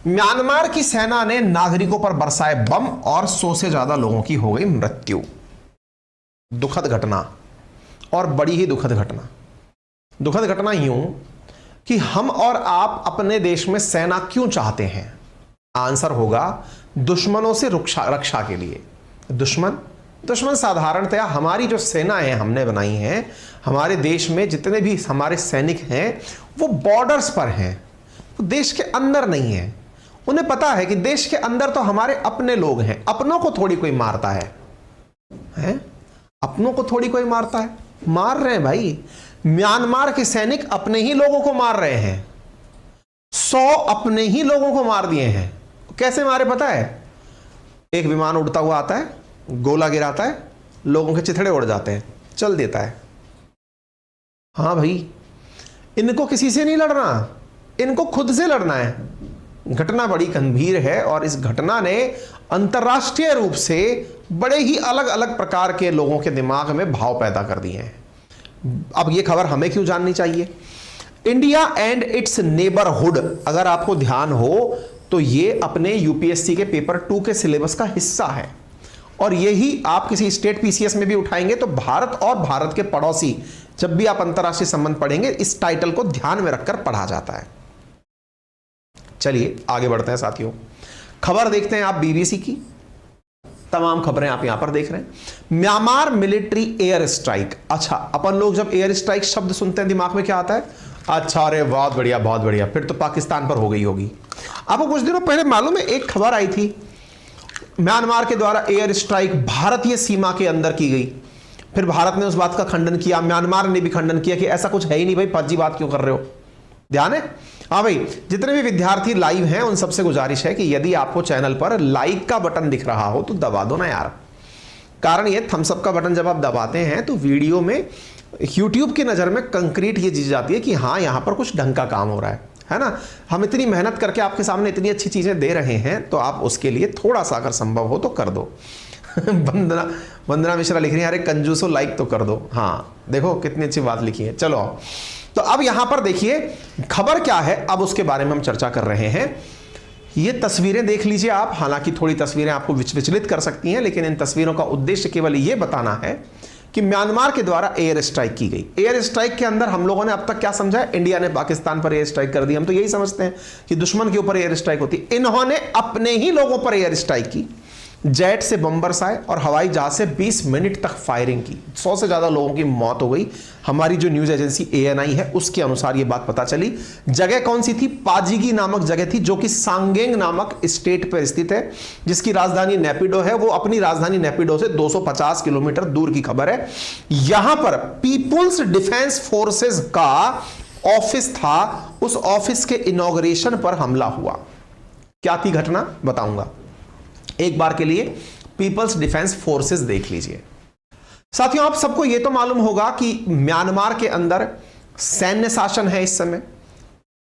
Myanmar की सेना ने नागरिकों पर बरसाए बम और 100 से ज्यादा लोगों की हो गई मृत्यु। दुखद घटना, और बड़ी ही दुखद घटना। दुखद घटना यूं कि हम और आप अपने देश में सेना क्यों चाहते हैं? आंसर होगा दुश्मनों से रक्षा के लिए। दुश्मन साधारणतया हमारी जो सेनाएं हमने बनाई हैं, हमारे देश में जितने भी हमारे सैनिक हैं वो बॉर्डर्स पर हैं, वो देश के अंदर नहीं है। उन्हें पता है कि देश के अंदर तो हमारे अपने लोग हैं, अपनों को थोड़ी कोई मारता है? अपनों को थोड़ी कोई मारता है? मार रहे हैं भाई। म्यांमार के सैनिक अपने ही लोगों को मार रहे हैं। 100 अपने ही लोगों को मार दिए हैं। कैसे मारे पता है? एक विमान उड़ता हुआ आता है, गोला गिराता है, लोगों के चिथड़े उड़ जाते हैं, चल देता है। हाँ भाई, इनको किसी से नहीं लड़ना, इनको खुद से लड़ना है। घटना बड़ी गंभीर है और इस घटना ने अंतर्राष्ट्रीय रूप से बड़े ही अलग अलग प्रकार के लोगों के दिमाग में भाव पैदा कर दिए हैं। अब ये खबर हमें क्यों जाननी चाहिए? इंडिया एंड इट्स नेबरहुड, अगर आपको ध्यान हो तो ये अपने यूपीएससी के पेपर 2 के सिलेबस का हिस्सा है, और यही आप किसी स्टेट पीसीएस में भी उठाएंगे तो भारत और भारत के पड़ोसी, जब भी आप अंतरराष्ट्रीय संबंध पढ़ेंगे इस टाइटल को ध्यान में रखकर पढ़ा जाता है। चलिए आगे बढ़ते हैं साथियों। खबर देखते हैं आप बीबीसी की। तमाम खबरें आप यहां पर देख रहे हैं। Myanmar military air strike. अच्छा, अपन लोग जब एयर स्ट्राइक शब्द सुनते हैं दिमाग में क्या आता है? अच्छा, अरे बहुत बढ़िया बहुत बढ़िया, फिर तो पाकिस्तान पर हो गई होगी। आपको कुछ दिनों पहले मालूम है एक खबर आई थी, म्यांमार के द्वारा एयर स्ट्राइक भारतीय सीमा के अंदर की गई। फिर भारत ने उस बात का खंडन किया, म्यांमार ने भी खंडन किया कि ऐसा कुछ है ही नहीं भाई, फर्जी बात क्यों कर रहे हो? ध्यान है? हाँ भाई, जितने भी विद्यार्थी लाइव हैं उन सबसे गुजारिश है कि यदि आपको चैनल पर लाइक का बटन दिख रहा हो तो दबा दो ना यार। कारण ये थम्स अप का बटन जब आप दबाते हैं तो वीडियो में यूट्यूब की नज़र में कंक्रीट ये चीज़ जाती है कि हाँ यहां पर कुछ ढंग का काम हो रहा है ना। हम इतनी मेहनत करके आपके सामने इतनी अच्छी चीज़ें दे रहे हैं तो आप उसके लिए थोड़ा सा अगर संभव हो तो कर दो। वंदना मिश्रा लिख रही है, अरे कंजूसो लाइक तो कर दो। हाँ देखो कितनी अच्छी बात लिखी है। चलो तो अब यहां पर देखिए खबर क्या है, अब उसके बारे में हम चर्चा कर रहे हैं। ये तस्वीरें देख लीजिए आप, हालांकि थोड़ी तस्वीरें आपको विचलित कर सकती हैं, लेकिन इन तस्वीरों का उद्देश्य केवल ये बताना है कि म्यांमार के द्वारा एयर स्ट्राइक की गई। एयर स्ट्राइक के अंदर हम लोगों ने अब तक क्या समझा है? इंडिया ने पाकिस्तान पर एयर स्ट्राइक कर दी। हम तो यही समझते हैं कि दुश्मन के ऊपर एयर स्ट्राइक होती। इन्होंने अपने ही लोगों पर एयर स्ट्राइक की। जेट से बम्बर्स आए और हवाई जहाज से 20 मिनट तक फायरिंग की। 100 से ज्यादा लोगों की मौत हो गई। हमारी जो न्यूज एजेंसी ANI है उसके अनुसार यह बात पता चली। जगह कौन सी थी? पाजिगी नामक जगह थी, जो कि सांगेंग नामक स्टेट पर स्थित है, जिसकी राजधानी नेपिडो है। वो अपनी राजधानी नेपिडो से 250 किलोमीटर दूर की खबर है। यहां पर पीपुल्स डिफेंस फोर्सेस का ऑफिस था, उस ऑफिस के इनॉग्रेशन पर हमला हुआ। क्या थी घटना बताऊंगा। एक बार के लिए पीपल्स डिफेंस फोर्सेस देख लीजिए। साथियों आप सबको यह तो मालूम होगा कि म्यांमार के अंदर सैन्य शासन है। इस समय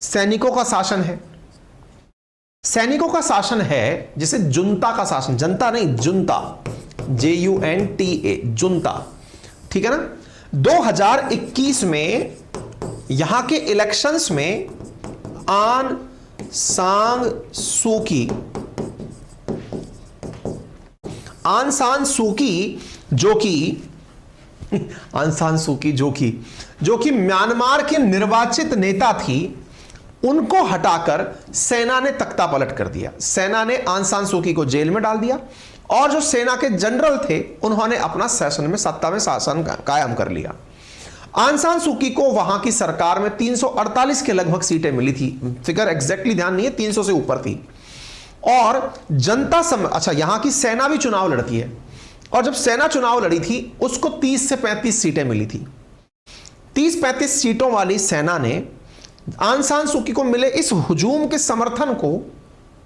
सैनिकों का शासन है। सैनिकों का शासन है जिसे जुंता का शासन, जनता नहीं जुंता, JUNTA, जुंता, ठीक है ना। 2021 में यहां के इलेक्शंस में आन सांग सूकी जो कि म्यांमार के निर्वाचित नेता थी, उनको हटाकर सेना ने तख्ता पलट कर दिया। सेना ने आन सान सूकी को जेल में डाल दिया और जो सेना के जनरल थे उन्होंने अपना सत्ता में शासन कायम कर लिया। आन सान सूकी को वहां की सरकार में 348 के लगभग सीटें मिली थी। फिगर एग्जैक्टली ध्यान नहीं है, 300 से ऊपर थी। और अच्छा यहां की सेना भी चुनाव लड़ती है, और जब सेना चुनाव लड़ी थी उसको 30 से 35 सीटें मिली थी। 30-35 सीटों वाली सेना ने आन सान सूकी को मिले इस हुजूम के समर्थन को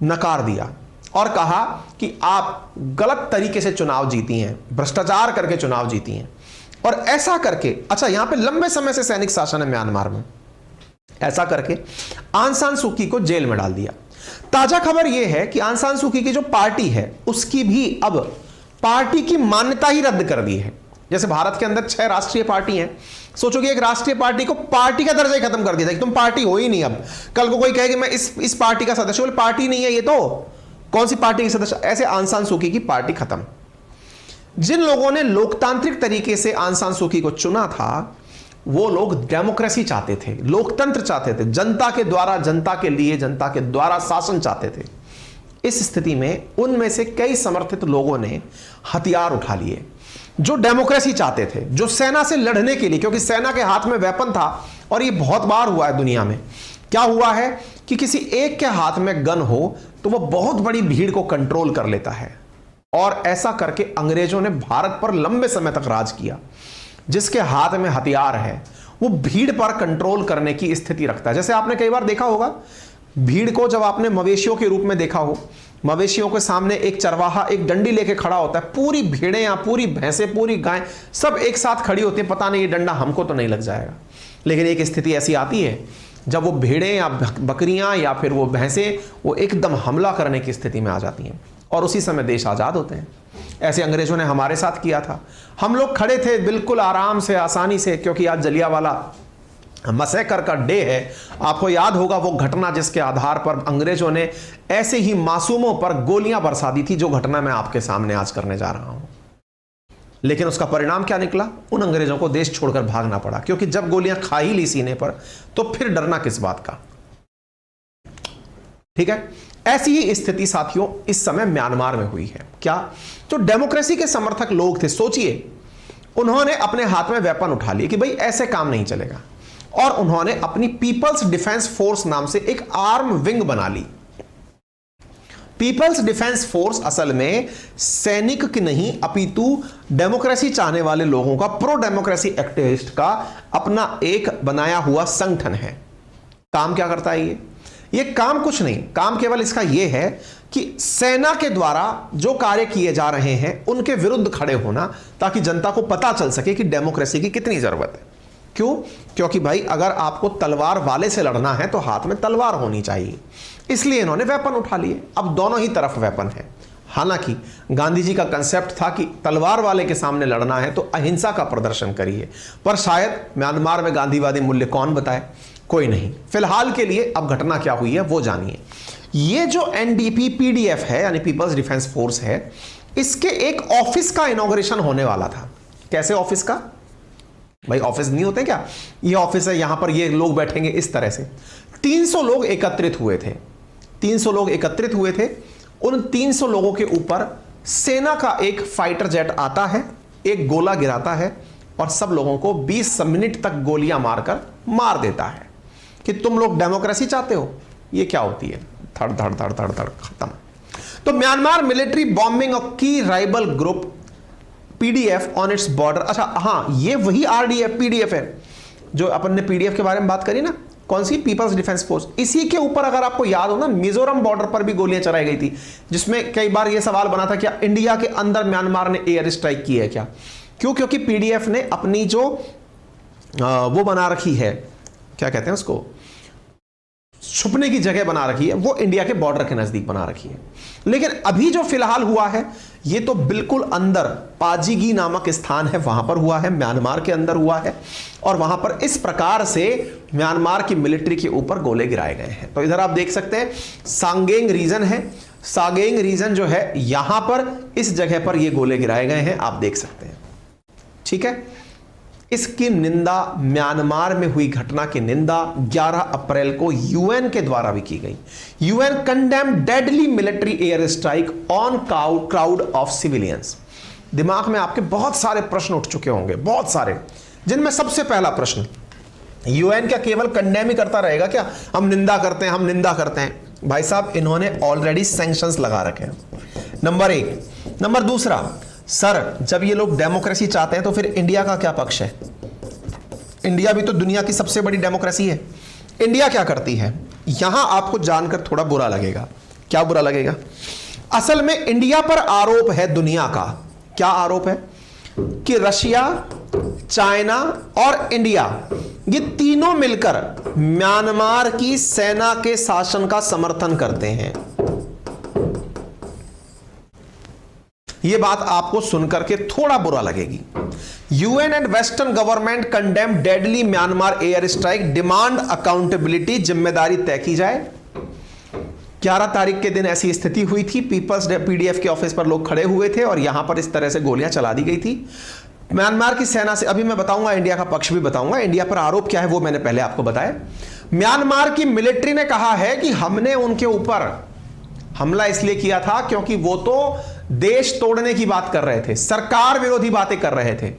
नकार दिया और कहा कि आप गलत तरीके से चुनाव जीती हैं, भ्रष्टाचार करके चुनाव जीती हैं। और ऐसा करके, अच्छा यहां पे लंबे समय से सैनिक शासन है म्यांमार में, ऐसा करके आन सान सूकी को जेल में डाल दिया। ताजा खबर यह है कि आन सान सूकी की जो पार्टी है उसकी भी अब पार्टी की मान्यता ही रद्द कर दी है। जैसे भारत के अंदर 6 राष्ट्रीय पार्टी हैं, सोचो कि एक राष्ट्रीय पार्टी को पार्टी का दर्जा ही खत्म कर दिया था कि तुम पार्टी हो ही नहीं। अब कल को कोई कहे कि मैं इस पार्टी का सदस्य, बोले पार्टी नहीं है ये, तो कौन सी पार्टी के सदस्य? ऐसे आंग सान सू की पार्टी खत्म। जिन लोगों ने लोकतांत्रिक तरीके से आंग सान सू की को चुना था, वो लोग डेमोक्रेसी चाहते थे, लोकतंत्र चाहते थे, जनता के द्वारा, जनता के लिए, जनता के द्वारा शासन चाहते थे। इस स्थिति में उनमें से कई समर्थित लोगों ने हथियार उठा लिए, जो डेमोक्रेसी चाहते थे, जो सेना से लड़ने के लिए, क्योंकि सेना के हाथ में वेपन था। और ये बहुत बार हुआ है दुनिया में। क्या हुआ है कि किसी एक के हाथ में गन हो तो वह बहुत बड़ी भीड़ को कंट्रोल कर लेता है, और ऐसा करके अंग्रेजों ने भारत पर लंबे समय तक राज किया। जिसके हाथ में हथियार है वो भीड़ पर कंट्रोल करने की स्थिति रखता है। जैसे आपने कई बार देखा होगा, भीड़ को जब आपने मवेशियों के रूप में देखा हो, मवेशियों के सामने एक चरवाहा एक डंडी लेके खड़ा होता है, पूरी भीड़ें या पूरी भैंसें, पूरी गायें सब एक साथ खड़ी होती है, पता नहीं ये डंडा हमको तो नहीं लग जाएगा। लेकिन एक स्थिति ऐसी आती है जब वो भेड़ें या बकरियां या फिर वो भैंसें वो एकदम हमला करने की स्थिति में आ जाती हैं, और उसी समय देश आज़ाद होते हैं। ऐसे अंग्रेजों ने हमारे साथ किया था। हम लोग खड़े थे बिल्कुल आराम से, आसानी से, क्योंकि आज जलियांवाला मैसेकर का डे है। आपको याद होगा वो घटना जिसके आधार पर अंग्रेजों ने ऐसे ही मासूमों पर गोलियां बरसा दी थी, जो घटना मैं आपके सामने आज करने जा रहा हूं। लेकिन उसका परिणाम क्या निकला? उन अंग्रेजों को देश छोड़कर भागना पड़ा, क्योंकि जब गोलियां खा ही ली सीने पर तो फिर डरना किस बात का। ठीक है, ऐसी ही स्थिति साथियों इस समय म्यांमार में हुई है। क्या? जो डेमोक्रेसी के समर्थक लोग थे, सोचिए, उन्होंने अपने हाथ में वेपन उठा लिए कि भाई ऐसे काम नहीं चलेगा, और उन्होंने अपनी पीपल्स डिफेंस फोर्स नाम से एक आर्म विंग बना ली। पीपल्स डिफेंस फोर्स असल में सैनिक की नहीं, अपितु डेमोक्रेसी चाहने वाले लोगों का, प्रो डेमोक्रेसी एक्टिविस्ट का अपना एक बनाया हुआ संगठन है। काम क्या करता है ये काम कुछ नहीं, काम केवल इसका यह है कि सेना के द्वारा जो कार्य किए जा रहे हैं उनके विरुद्ध खड़े होना, ताकि जनता को पता चल सके कि डेमोक्रेसी की कितनी जरूरत है। क्यों? क्योंकि भाई अगर आपको तलवार वाले से लड़ना है तो हाथ में तलवार होनी चाहिए, इसलिए इन्होंने वेपन उठा लिए। अब दोनों ही तरफ वेपन है। हालांकि गांधी जी का कंसेप्ट था कि तलवार वाले के सामने लड़ना है तो अहिंसा का प्रदर्शन करिए, पर शायद म्यांमार में गांधीवादी मूल्य कौन बताए? कोई नहीं। फिलहाल के लिए अब घटना क्या हुई है वो जानिए। ये जो एनडीपी पीडीएफ है, यानी पीपल्स डिफेंस फोर्स है, इसके एक ऑफिस का इनॉग्रेशन होने वाला था। कैसे ऑफिस का? भाई ऑफिस नहीं होते क्या? ये ऑफिस है, यहां पर ये लोग बैठेंगे इस तरह से। 300 लोग एकत्रित हुए थे। 300 लोग एकत्रित हुए थे। उन 300 लोगों के ऊपर सेना का एक फाइटर जेट आता है, एक गोला गिराता है और सब लोगों को 20 मिनट तक गोलियां मारकर मार देता है कि तुम लोग डेमोक्रेसी चाहते हो। ये क्या होती है? धड़ धड़ धड़ धड़ धड़ खत्म। तो म्यांमार मिलिट्री बॉम्बिंग ऑफ की rival group PDF on its border. अच्छा हाँ, ये वही आरडीएफ पीडीएफ है जो अपन ने पीडीएफ के बारे में बात करी ना, कौन सी? Peoples defence force. इसी के ऊपर अगर आपको याद हो ना, मिजोरम बॉर्डर पर भी गोलियां चलाई गई थी, जिसमें कई बार यह सवाल बना था क्या इंडिया के अंदर म्यांमार ने एयर स्ट्राइक की है क्या? क्यों? क्योंकि पीडीएफ ने अपनी जो वो बना रखी है, क्या कहते हैं उसको, छुपने की जगह बना रखी है, वो इंडिया के बॉर्डर के नजदीक बना रखी है। लेकिन अभी जो फिलहाल हुआ है ये तो बिल्कुल अंदर पाजीगी नामक स्थान है, वहां पर हुआ है, म्यांमार के अंदर हुआ है, और वहां पर इस प्रकार से म्यांमार की मिलिट्री के ऊपर गोले गिराए गए हैं। तो इधर आप देख सकते हैं सांगेंग रीजन है, सांगेंग रीजन जो है यहां पर इस जगह पर ये गोले गिराए गए हैं, आप देख सकते हैं। ठीक है, इसकी निंदा, म्यांमार में हुई घटना की निंदा 11 अप्रैल को यूएन के द्वारा भी की गई। UN condemn deadly military air strike on crowd of civilians. दिमाग में आपके बहुत सारे प्रश्न उठ चुके होंगे, बहुत सारे, जिनमें सबसे पहला प्रश्न, यूएन क्या केवल कंडेम ही करता रहेगा क्या? हम निंदा करते हैं, हम निंदा करते हैं। भाई साहब, इन्होंने ऑलरेडी सैंक्शंस लगा रखे हैं, नंबर 1। नंबर दूसरा, सर जब ये लोग डेमोक्रेसी चाहते हैं तो फिर इंडिया का क्या पक्ष है? इंडिया भी तो दुनिया की सबसे बड़ी डेमोक्रेसी है। इंडिया क्या करती है? यहां आपको जानकर थोड़ा बुरा लगेगा। क्या बुरा लगेगा? असल में इंडिया पर आरोप है दुनिया का। क्या आरोप है? कि रशिया, चाइना और इंडिया, ये तीनों मिलकर म्यांमार की सेना के शासन का समर्थन करते हैं। यह बात आपको सुनकर के थोड़ा बुरा लगेगी। UN and western government condemn deadly Myanmar air strike, demand accountability, जिम्मेदारी तय की जाए। 11 तारीख के दिन ऐसी स्थिति हुई थी, पीपल्स पीडीएफ के ऑफिस पर लोग खड़े हुए थे और यहां पर इस तरह से गोलियां चला दी गई थी म्यांमार की सेना से। अभी मैं बताऊंगा, इंडिया का पक्ष भी बताऊंगा, इंडिया पर आरोप क्या है वो मैंने पहले आपको बताया। म्यांमार की मिलिट्री ने कहा है कि हमने उनके ऊपर हमला इसलिए किया था क्योंकि वो तो देश तोड़ने की बात कर रहे थे, सरकार विरोधी बातें कर रहे थे।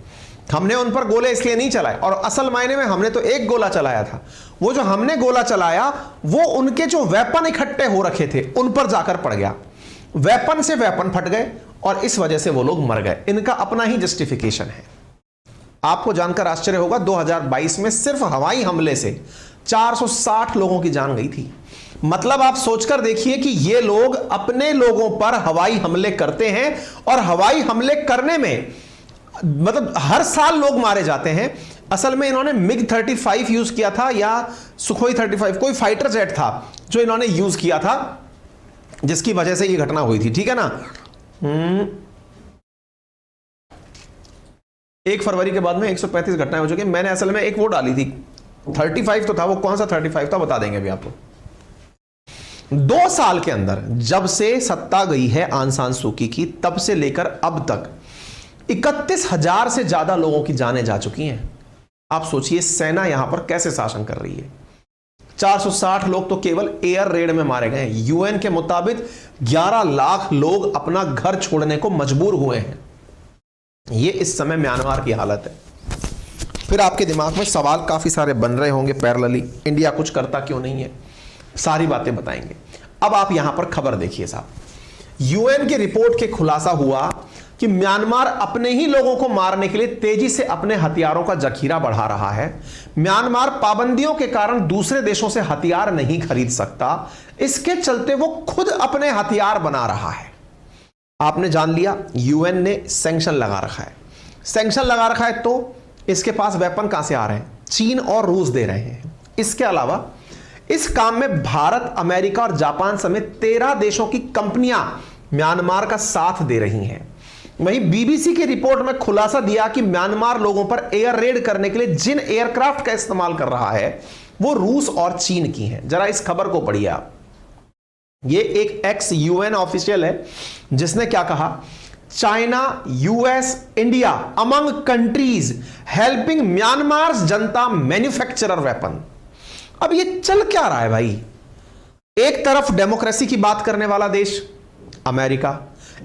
हमने उन पर गोले इसलिए नहीं चलाए, और असल मायने में हमने तो एक गोला चलाया था। वो जो हमने गोला चलाया वो उनके जो वेपन इकट्ठे हो रखे थे उन पर जाकर पड़ गया, वेपन से वेपन फट गए और इस वजह से वो लोग मर गए। इनका अपना ही जस्टिफिकेशन है। आपको जानकर आश्चर्य होगा, 2022 में सिर्फ हवाई हमले से 460 लोगों की जान गई थी। मतलब आप सोचकर देखिए कि ये लोग अपने लोगों पर हवाई हमले करते हैं और हवाई हमले करने में मतलब हर साल लोग मारे जाते हैं। असल में इन्होंने मिग 35 यूज किया था या सुखोई 35, कोई फाइटर जेट था जो इन्होंने यूज किया था, जिसकी वजह से ये घटना हुई थी, ठीक है ना। 1 फरवरी के बाद में 135 घटनाएं हो चुकी। मैंने असल में एक वो डाली थी, 35 तो था, वो कौन सा 35 था बता देंगे अभी आपको। 2 साल के अंदर जब से सत्ता गई है आंग सान सू की तब से लेकर अब तक 31,000 से ज्यादा लोगों की जानें जा चुकी हैं। आप सोचिए सेना यहां पर कैसे शासन कर रही है। 460 लोग तो केवल एयर रेड में मारे गए। यूएन के मुताबिक 11 लाख लोग अपना घर छोड़ने को मजबूर हुए हैं। यह इस समय म्यांमार की हालत है। फिर आपके दिमाग में सवाल काफी सारे बन रहे होंगे पैरेलली, इंडिया कुछ करता क्यों नहीं है, सारी बातें बताएंगे। अब आप यहां पर खबर देखिए साहब, यूएन की रिपोर्ट के खुलासा हुआ कि म्यांमार अपने ही लोगों को मारने के लिए तेजी से अपने हथियारों का जखीरा बढ़ा रहा है। म्यांमार पाबंदियों के कारण दूसरे देशों से हथियार नहीं खरीद सकता, इसके चलते वो खुद अपने हथियार बना रहा है। आपने जान लिया, यूएन ने सैंक्शन लगा रखा है। सैंक्शन लगा रखा है तो इसके पास वेपन कहां से आ रहे हैं? चीन और रूस दे रहे हैं। इसके अलावा इस काम में भारत, अमेरिका और जापान समेत 13 देशों की कंपनियां म्यांमार का साथ दे रही हैं। वहीं बीबीसी की रिपोर्ट में खुलासा दिया कि म्यांमार लोगों पर एयर रेड करने के लिए जिन एयरक्राफ्ट का इस्तेमाल कर रहा है वो रूस और चीन की हैं। जरा इस खबर को पढ़िए आप। ये एक एक्स यूएन ऑफिशियल है जिसने क्या कहा, China, US, India among countries helping Myanmar जनता मैन्युफैक्चरर वेपन। अब ये चल क्या रहा है भाई? एक तरफ डेमोक्रेसी की बात करने वाला देश अमेरिका,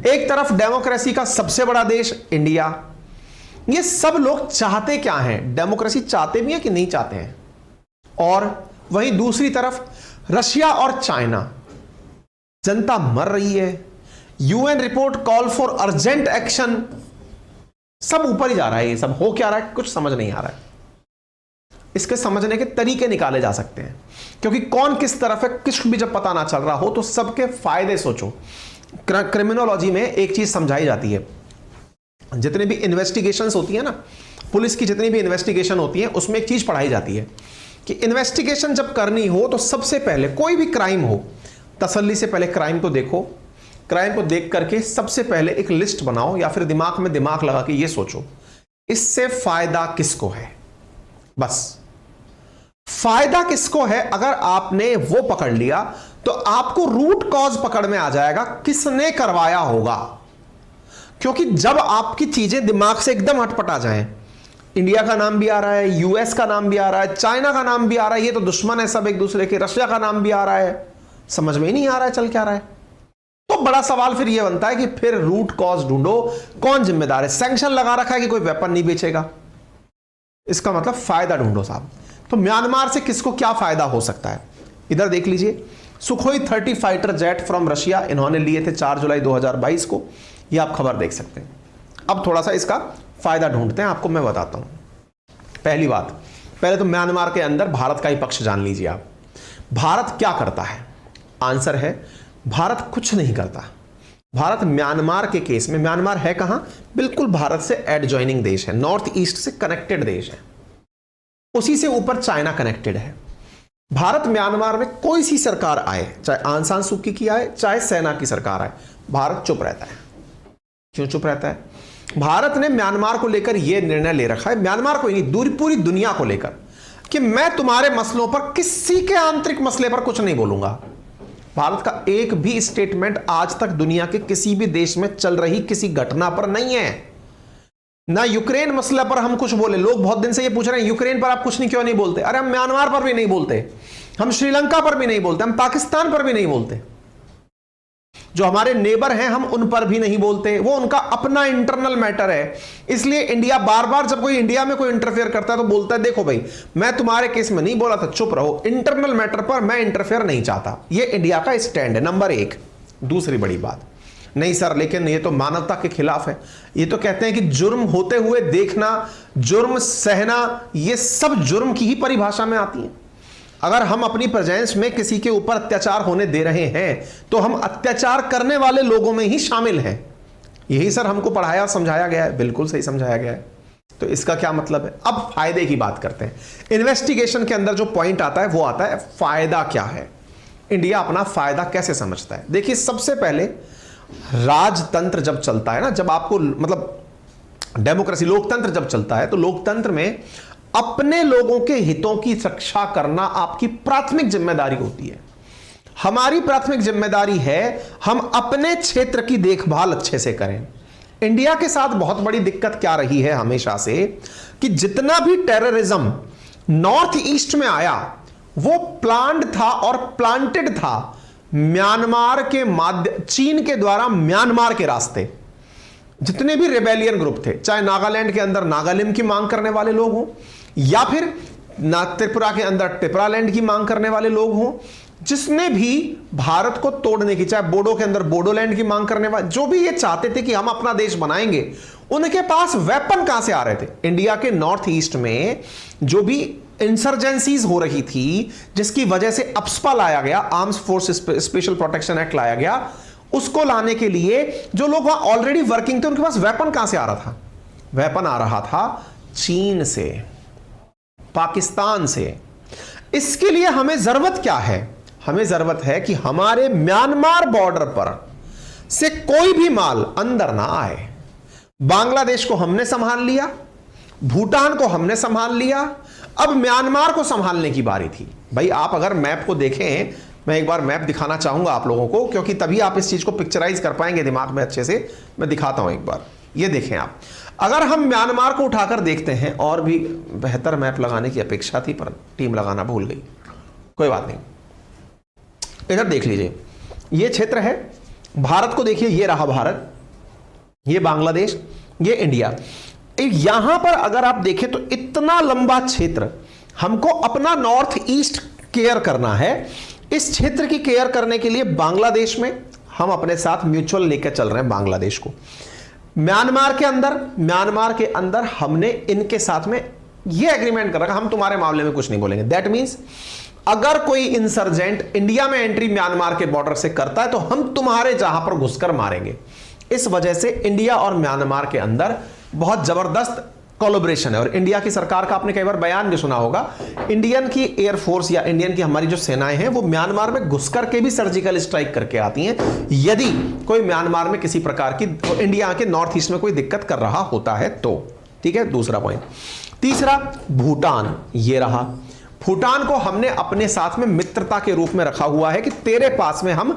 एक तरफ डेमोक्रेसी का सबसे बड़ा देश इंडिया। ये सब लोग चाहते क्या हैं? डेमोक्रेसी चाहते भी हैं कि नहीं चाहते हैं? और वहीं दूसरी तरफ रशिया और चाइना, जनता मर रही है। UN report call for urgent action. सब ऊपर ही जा रहा है। ये सब हो क्या रहा है कुछ समझ नहीं आ रहा है। इसके समझने के तरीके निकाले जा सकते हैं, क्योंकि कौन किस तरफ है कुछ भी जब पता ना चल रहा हो तो सबके फायदे सोचो। क्रिमिनोलॉजी में एक चीज समझाई जाती है, जितनी भी इन्वेस्टिगेशंस होती है ना, पुलिस की जितनी भी इन्वेस्टिगेशन होती है उसमें एक चीज पढ़ाई जाती है कि इन्वेस्टिगेशन जब करनी हो तो सबसे पहले कोई भी क्राइम हो, तसल्ली से पहले क्राइम को देखो। क्राइम को देख करके सबसे पहले एक लिस्ट बनाओ या फिर दिमाग में दिमाग लगा के ये सोचो इससे फायदा किसको है। बस फायदा किसको है, अगर आपने वो पकड़ लिया तो आपको रूट कॉज पकड़ में आ जाएगा, किसने करवाया होगा। क्योंकि जब आपकी चीजें दिमाग से एकदम हटपटा जाएं, इंडिया का नाम भी आ रहा है, यूएस का नाम भी आ रहा है, चाइना का नाम भी आ रहा है, ये तो दुश्मन है सब एक दूसरे के, रशिया का नाम भी आ रहा है, समझ में ही नहीं आ रहा है चल क्या रहा है। तो बड़ा सवाल फिर यह बनता है कि फिर रूट कॉज ढूंढो, कौन जिम्मेदार है। सैंक्शन लगा रखा है कि कोई वेपन नहीं बेचेगा, इसका मतलब फायदा ढूंढो साहब। तो म्यांमार से किसको क्या फायदा हो सकता है? इधर देख लीजिए, Sukhoi 30 fighter jet from Russia इन्होंने लिए थे 4 जुलाई 2022 को। ये आप खबर देख सकते हैं। अब थोड़ा सा इसका फायदा ढूंढते हैं, आपको मैं बताता हूं। पहली बात, पहले तो म्यांमार के अंदर भारत का ही पक्ष जान लीजिए आप। भारत क्या करता है? आंसर है भारत कुछ नहीं करता। भारत म्यांमार के केस में, म्यांमार है कहां? बिल्कुल भारत से एडजॉइनिंग देश है, नॉर्थ ईस्ट से कनेक्टेड देश है, उसी से ऊपर चाइना कनेक्टेड है। भारत म्यांमार में कोई सी सरकार आए, चाहे आंग सान सू की आए, चाहे सेना की सरकार आए, भारत चुप रहता है। क्यों चुप रहता है? भारत ने म्यांमार को लेकर यह निर्णय ले रखा है, म्यांमार को ही नहीं, पूरी दुनिया को लेकर, कि मैं तुम्हारे मसलों पर, किसी के आंतरिक मसले पर कुछ नहीं बोलूंगा। भारत का एक भी स्टेटमेंट आज तक दुनिया के किसी भी देश में चल रही किसी घटना पर नहीं है। ना यूक्रेन मसला पर हम कुछ बोले। लोग बहुत दिन से ये पूछ रहे हैं यूक्रेन पर आप कुछ नहीं क्यों नहीं बोलते। अरे हम म्यांमार पर भी नहीं बोलते, हम श्रीलंका पर भी नहीं बोलते, हम पाकिस्तान पर भी नहीं बोलते, जो हमारे नेबर हैं हम उन पर भी नहीं बोलते। वो उनका अपना इंटरनल मैटर है। इसलिए इंडिया बार बार जब कोई इंडिया में कोई इंटरफेयर करता है तो बोलता है देखो भाई मैं तुम्हारे केस में नहीं बोला था, चुप रहो, इंटरनल मैटर पर मैं इंटरफेयर नहीं चाहता। ये इंडिया का स्टैंड है नंबर 1। दूसरी बड़ी बात, नहीं सर लेकिन ये तो मानवता के खिलाफ है। ये तो कहते हैं कि जुर्म होते हुए देखना, जुर्म सहना, ये सब जुर्म की ही परिभाषा में आती है। अगर हम अपनी प्रेजेंस में किसी के ऊपर अत्याचार होने दे रहे हैं तो हम अत्याचार करने वाले लोगों में ही शामिल हैं। यही सर हमको पढ़ाया और समझाया गया है। बिल्कुल सही समझाया गया है। तो इसका क्या मतलब है? अब फायदे की बात करते हैं। इन्वेस्टिगेशन के अंदर जो पॉइंट आता है वो आता है फायदा क्या है, इंडिया अपना फायदा कैसे समझता है। देखिए सबसे पहले राजतंत्र जब चलता है ना, जब आपको मतलब डेमोक्रेसी, लोकतंत्र जब चलता है तो लोकतंत्र में अपने लोगों के हितों की रक्षा करना आपकी प्राथमिक जिम्मेदारी होती है। हमारी प्राथमिक जिम्मेदारी है हम अपने क्षेत्र की देखभाल अच्छे से करें। इंडिया के साथ बहुत बड़ी दिक्कत क्या रही है हमेशा से कि जितना भी टेररिज्म नॉर्थ ईस्ट में आया वो प्लान्ड था और प्लांटेड था म्यांमार के माध्यम, चीन के द्वारा म्यांमार के रास्ते। जितने भी रेबेलियन ग्रुप थे, चाहे नागालैंड के अंदर नागालिम की मांग करने वाले लोग हों या फिर त्रिपुरा के अंदर त्रिपुरालैंड की मांग करने वाले लोग हों, जिसने भी भारत को तोड़ने की, चाहे बोडो के अंदर बोडोलैंड की मांग करने वाले, जो भी ये चाहते थे कि हम अपना देश बनाएंगे, उनके पास वेपन कहां से आ रहे थे? इंडिया के नॉर्थ ईस्ट में जो भी इंसर्जेंसीज हो रही थी, जिसकी वजह से अप्सपा लाया गया, arms force special protection act लाया गया, उसको लाने के लिए जो लोग वहां ऑलरेडी वर्किंग थे उनके पास वेपन कहां से आ रहा था? वेपन आ रहा था चीन से, पाकिस्तान से। इसके लिए हमें जरूरत क्या है? हमें जरूरत है कि हमारे म्यांमार बॉर्डर पर से कोई भी माल अंदर ना आए। बांग्लादेश को हमने संभाल लिया, भूटान को हमने संभाल लिया, अब म्यांमार को संभालने की बारी थी। भाई आप अगर मैप को देखें, मैं एक बार मैप दिखाना चाहूंगा आप लोगों को, क्योंकि तभी आप इस चीज को पिक्चराइज कर पाएंगे दिमाग में अच्छे से। मैं दिखाता हूं एक बार, ये देखें आप। अगर हम म्यांमार को उठाकर देखते हैं, और भी बेहतर मैप लगाने की अपेक्षा थी पर टीम लगाना भूल गई, कोई बात नहीं। इधर देख लीजिए, ये क्षेत्र है, भारत को देखिए, ये रहा भारत, ये बांग्लादेश, ये इंडिया। यहां पर अगर आप देखें तो इतना लंबा क्षेत्र, हमको अपना नॉर्थ ईस्ट केयर करना है। इस क्षेत्र की केयर करने के लिए बांग्लादेश में हम अपने साथ म्यूचुअल लेकर चल रहे हैं बांग्लादेश को। म्यांमार के अंदर हमने इनके साथ में यह एग्रीमेंट कर रखा, हम तुम्हारे मामले में कुछ नहीं बोलेंगे। दैट मींस अगर कोई इंसर्जेंट इंडिया में एंट्री म्यांमार के बॉर्डर से करता है तो हम तुम्हारे जहां पर घुसकर मारेंगे। इस वजह से इंडिया और म्यांमार के अंदर बहुत जबरदस्त कोलैबोरेशन है। और इंडिया की सरकार का आपने कई बार बयान भी सुना होगा, इंडियन की एयरफोर्स या इंडियन की हमारी जो सेनाएं हैं वो म्यांमार में घुस करके भी सर्जिकल स्ट्राइक करके आती हैं, यदि कोई म्यांमार में किसी प्रकार की, इंडिया के नॉर्थ ईस्ट में कोई दिक्कत कर रहा होता है तो। ठीक है, दूसरा पॉइंट। तीसरा, भूटान, ये रहा। भूटान को हमने अपने साथ में मित्रता के रूप में रखा हुआ है कि तेरे पास में हम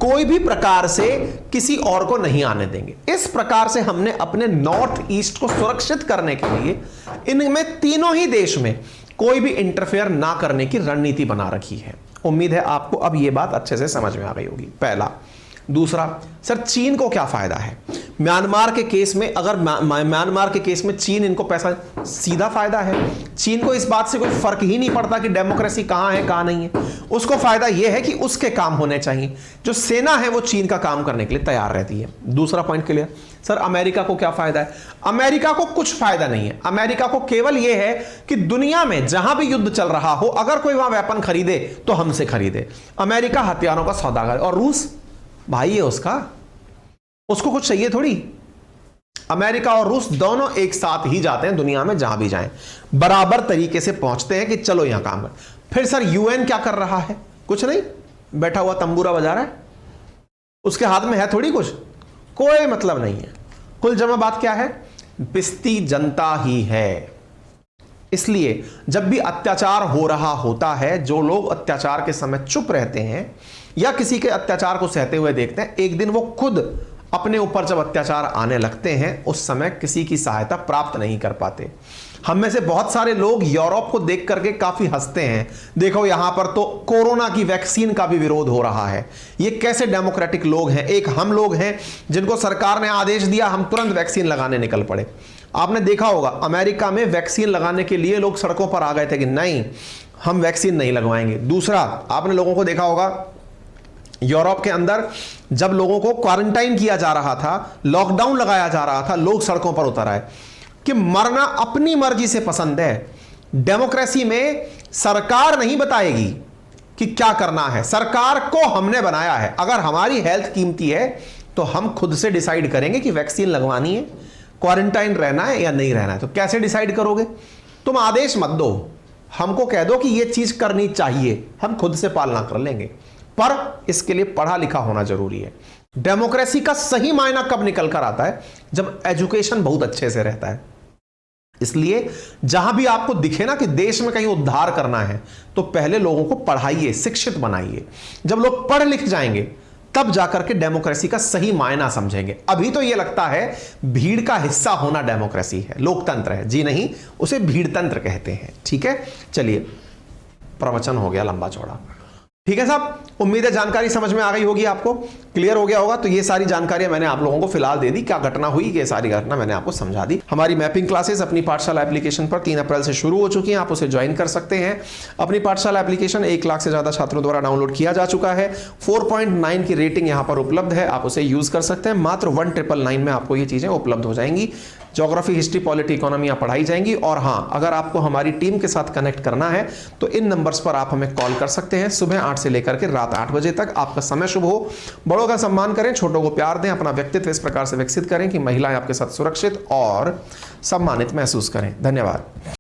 कोई भी प्रकार से किसी और को नहीं आने देंगे। इस प्रकार से हमने अपने नॉर्थ ईस्ट को सुरक्षित करने के लिए इनमें तीनों ही देश में कोई भी इंटरफेयर ना करने की रणनीति बना रखी है। उम्मीद है आपको अब यह बात अच्छे से समझ में आ गई होगी, पहला। दूसरा, सर चीन को क्या फायदा है म्यांमार के केस में? अगर म्यांमार के केस में चीन इनको पैसा, सीधा फायदा है। चीन को इस बात से कोई फर्क ही नहीं पड़ता कि डेमोक्रेसी कहां है कहां नहीं है। उसको फायदा यह है कि उसके काम होने चाहिए, जो सेना है वो चीन का काम करने के लिए तैयार रहती है। दूसरा पॉइंट क्लियर। सर अमेरिका को क्या फायदा है? अमेरिका को कुछ फायदा नहीं है। अमेरिका को केवल यह है कि दुनिया में जहां भी युद्ध चल रहा हो, अगर कोई वहां वेपन खरीदे तो हमसे खरीदे। अमेरिका हथियारों का सौदागर, और रूस भाई है उसको कुछ चाहिए थोड़ी। अमेरिका और रूस दोनों एक साथ ही जाते हैं दुनिया में, जहां भी जाएं बराबर तरीके से पहुंचते हैं कि चलो यहां काम कर। फिर सर यूएन क्या कर रहा है? कुछ नहीं, बैठा हुआ तंबूरा बजा रहा है, उसके हाथ में है थोड़ी कुछ, कोई मतलब नहीं है। कुल जमा बात क्या है? पिसती जनता ही है। इसलिए जब भी अत्याचार हो रहा होता है, जो लोग अत्याचार के समय चुप रहते हैं या किसी के अत्याचार को सहते हुए देखते हैं, एक दिन वो खुद अपने ऊपर जब अत्याचार आने लगते हैं, उस समय किसी की सहायता प्राप्त नहीं कर पाते। हम में से बहुत सारे लोग यूरोप को देख करके काफी हंसते हैं, देखो यहां पर तो कोरोना की वैक्सीन का भी विरोध हो रहा है, ये कैसे डेमोक्रेटिक लोग हैं। एक हम लोग हैं जिनको सरकार ने आदेश दिया, हम तुरंत वैक्सीन लगाने निकल पड़े। आपने देखा होगा अमेरिका में वैक्सीन लगाने के लिए लोग सड़कों पर आ गए थे कि नहीं, हम वैक्सीन नहीं लगवाएंगे। दूसरा, आपने लोगों को देखा होगा यूरोप के अंदर जब लोगों को क्वारंटाइन किया जा रहा था, लॉकडाउन लगाया जा रहा था, लोग सड़कों पर उतर आए कि मरना अपनी मर्जी से पसंद है। डेमोक्रेसी में सरकार नहीं बताएगी कि क्या करना है, सरकार को हमने बनाया है। अगर हमारी हेल्थ कीमती है तो हम खुद से डिसाइड करेंगे कि वैक्सीन लगवानी है, क्वारंटाइन रहना है या नहीं रहना है। तो कैसे डिसाइड करोगे? तुम आदेश मत दो, हमको कह दो कि यह चीज करनी चाहिए, हम खुद से पालना कर लेंगे। पर इसके लिए पढ़ा लिखा होना जरूरी है। डेमोक्रेसी का सही मायना कब निकल कर आता है? जब एजुकेशन बहुत अच्छे से रहता है। इसलिए जहां भी आपको दिखे ना कि देश में कहीं उद्धार करना है, तो पहले लोगों को पढ़ाइए, शिक्षित बनाइए। जब लोग पढ़ लिख जाएंगे तब जाकर के डेमोक्रेसी का सही मायना समझेंगे। अभी तो यह लगता है भीड़ का हिस्सा होना डेमोक्रेसी है, लोकतंत्र है। जी नहीं, उसे भीड़तंत्र कहते हैं। ठीक है, चलिए, प्रवचन हो गया लंबा चौड़ा। ठीक है साहब, उम्मीद है जानकारी समझ में आ गई होगी, आपको क्लियर हो गया होगा। तो ये सारी जानकारियां मैंने आप लोगों को फिलहाल दे दी, क्या घटना हुई, ये सारी घटना मैंने आपको समझा दी। हमारी मैपिंग क्लासेस अपनी पाठशाला एप्लीकेशन पर 3 अप्रैल से शुरू हो चुकी हैं, आप उसे ज्वाइन कर सकते हैं। अपनी पाठशाला एप्लीकेशन 1 लाख से ज्यादा छात्रों द्वारा डाउनलोड किया जा चुका है। 4.9 की रेटिंग यहां पर उपलब्ध है, आप उसे यूज कर सकते हैं। मात्र 1999 में आपको ये चीजें उपलब्ध हो जाएंगी। ज्योग्राफी, हिस्ट्री, पॉलिटी, इकोनॉमी पढ़ाई जाएंगी। और हां, अगर आपको हमारी टीम के साथ कनेक्ट करना है तो इन नंबर्स पर आप हमें कॉल कर सकते हैं। सुबह 8 से लेकर के रात 8 बजे तक। आपका समय शुभ हो। बड़ों का सम्मान करें, छोटों को प्यार दें, अपना व्यक्तित्व इस प्रकार से विकसित करें कि महिलाएं आपके साथ सुरक्षित और सम्मानित महसूस करें। धन्यवाद।